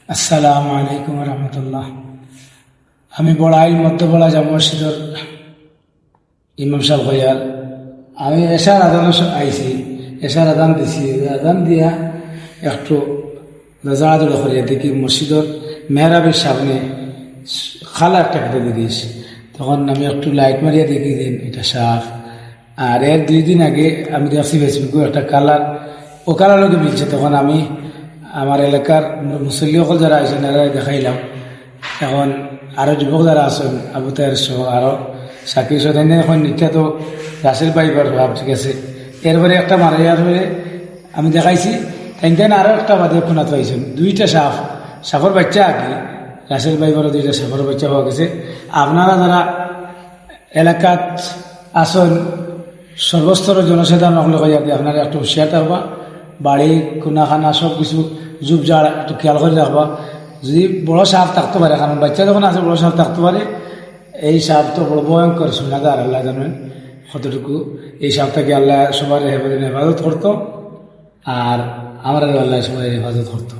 আসসালামু আলাইকুম রহমতুল্লাহ। আমি বড়াইল মধ্যবড়া জামা মসজিদের ইমাম সাহেব হইয়ার। আমি এশার আদান আইছি, এশার আদান দিছি, আদান দিয়া একটু নজরাদুল করিয়া দেখি মসজিদের মেহরাবের সামনে খালা একটা কেটে দেখিস। তখন আমি একটু লাইট মারিয়া দেখি দিন এটা সাফ। আর এর 2 দিন আগে আমি দেখছি ফেসবুকে একটা কালার, ও কালার লোকে মিলছে। তখন আমি আমার এলাকার মুসল্লি সকল যারা আছেন এরা দেখাইলাম। এখন আরো যুবক যারা আছেন আবু তাহের সহ আরো সাকির সহ এখন নিত্যা তো রাসেল পাইবার ভাব, ঠিক আছে। এরপরে একটা মারাইয়ার হয়ে আমি দেখাইছি, তাই আরো একটা বাদে খুনাত পাইছেন 2টা সাপ, সাপের বাচ্চা আগে রাসেল পাইবারও 2টা সাপের বাচ্চা হওয়া গেছে। আপনারা যারা এলাকাত আসেন সর্বস্তরের জনসাধারণ হলে আপনারা একটু হুঁশিয়ার থাকবা, বাড়ি কোনাখানা সব কিছু জুপ জাড় একটু খেয়াল করে রাখবা। যদি বড় সাপ থাকতে পারে, কারণ বাচ্চা যখন আছে বড় সাপ থাকতে পারে, এই সাপ তো বড় ভয়ঙ্কর শোনাদার, আল্লাহ জানেন কতটুকু। এই সাপটাকে আল্লাহ সবার হেফাজত করতো, আর আমার আল্লাহ সবাই হেফাজত করতো।